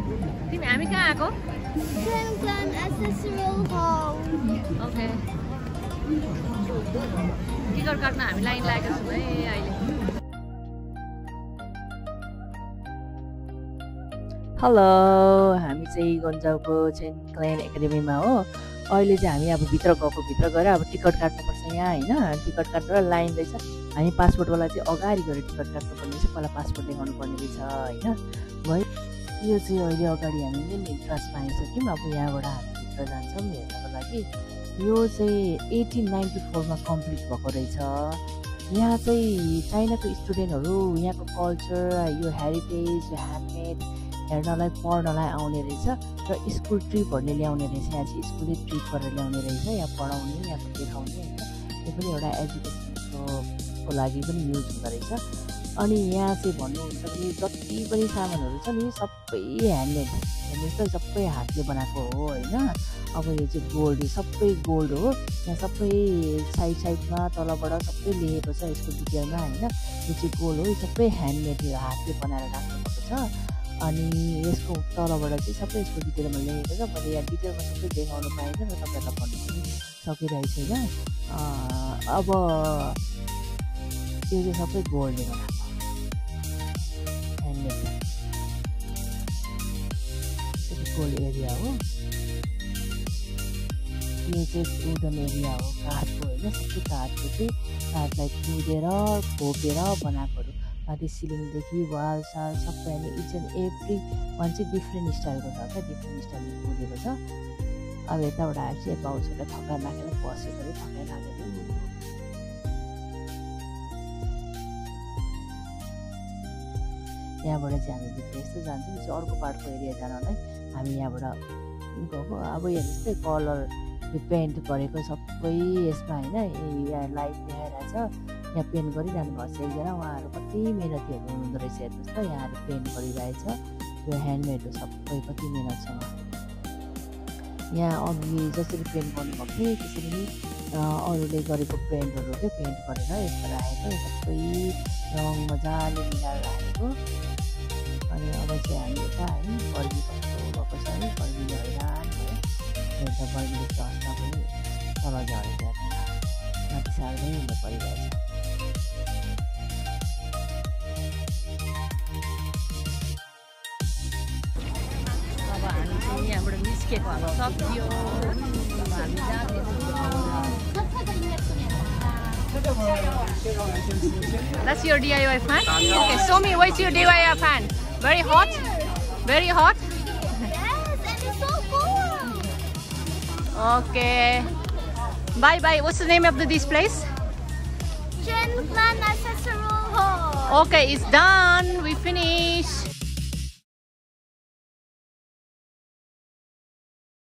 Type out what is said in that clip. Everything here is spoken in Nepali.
तिमी हामी कहाँ आएको? Chen Clan Ancestral Hall. Okay ticket काट्न हामी लाइन लागेको छौँ है अहिले। हेलो, हामी चाहिँ गन्जाउको चेन क्लेन एकाडेमीमा हो। अहिले चाहिँ हामी अब भित्र गएर अब टिकट काट्नुपर्छ यहाँ होइन। टिकट काटेर लाइन रहेछ। हामी पासपोर्टवाला चाहिँ अगाडि गएर टिकट काट्नुपर्ने रहेछ। पहिला पासपोर्ट देखाउनु पर्ने रहेछ होइन। भयो यो चाहिँ अहिले अगाडि हामीले इन्ट्रेस्टमा आइसक्यौँ। अब यहाँबाट हामी भित्र जान्छौँ हेर्नको लागि। यो चाहिँ 1894 कम्प्लिट भएको रहेछ। यहाँ चाहिँ चाइनाको स्टुडेन्टहरू यहाँको कल्चर, यो हेरिटेज, यो ह्यान्डमेड हेर्नलाई पढ्नलाई आउने रहेछ र स्कुल ट्रिपहरूले ल्याउने रहेछ। यहाँ चाहिँ स्कुलले ट्रिप गरेर ल्याउने रहेछ, यहाँ पढाउने, यहाँ देखाउने होइन। यो पनि एउटा एजुकेसनको लागि पनि युज हुँदो रहेछ। अनि यहाँ चाहिँ भन्नुहुन्छ भने जति पनि सामानहरू छ नि सबै ह्यान्डमेड, हेर्नुहोस् त सबै हातले बनाएको हो होइन। अब यो चाहिँ गोल्ड, सबै गोल्ड हो। यहाँ सबै साइडमा तलबाट सबै लेखेको छ यसको डिटेलमा होइन। यो चाहिँ गोल्ड हो, यो सबै ह्यान्डमेड हातले बनाएर राख्नुभएको छ। अनि यसको तलबाट चाहिँ सबै यसको डिटेलमा लेखेको छ। मैले यहाँ डिटेलमा सबै देखाउनु पाइन्छ र तपाईँहरूलाई भन्नु पनि सकिरहेको छैन। अब यो चाहिँ सबै गोल्डले बनाएको ह्यान्डमेड, गोल्ड एरिया हो। यो चाहिँ वुडन एरिया हो, काठको होइन। सबै काठको चाहिँ काठलाई कुदेर खोपेर बनाएकोहरू। माथि सिलिङदेखि वाल साल सबै अनि इच एन्ड एभ्री वान चाहिँ डिफ्रेन्ट स्टाइलको छ क्या, डिफ्रेन्ट स्टाइलले कुदेको छ। अब यताबाट आएर चाहिँ बाउसहरूलाई थकाइ लागेर बसेको अरे, थकाइ लागेर यहाँबाट चाहिँ हामी भित्र यस्तो जान्छौँ। यो चाहिँ अर्को पार्टको एरिया जानलाई हामी यहाँबाट गएको। अब हेर्नुहोस् त कलर यो पेन्ट गरेको सबै यसमा होइन। यहाँ लाइट देखाइरहेको छ, यहाँ पेन्ट गरिरहनु भएको छ एकजना। उहाँहरू कति मेहनतीहरू हुँदो रहेछ हेर्नुहोस् त। यहाँहरू पेन्ट गरिरहेछ, यो ह्यान्डमेड हो सबै, कति मेहनत छ। यहाँ अघि जसरी पेन्ट गर्नुभएको थियो त्यसरी नै अरूले गरेको पेन्टहरू चाहिँ पेन्ट गरेर यसमा राखेको, यो सबै रङ मजाले मिलाएर राखेको। अनि अब चाहिँ हामी यता है बर्गी कस्तो भएको छ है, बर्गी हैरान भयो। एउटा बर्गीले चस्ता पनि तल झरेर माथि सार्दै हुनु परिरहेछ। अब हामी चाहिँ यहाँबाट निस्केको हाम्रो सक्यो। अब हामी That's your DIY fan? Okay, show me what's your DIY fan. Very hot? Very hot? Yes, and it's so cool. Okay. Bye bye. What's the name of this place? Chen Clan Ancestral Hall. Okay, it's done. We finished.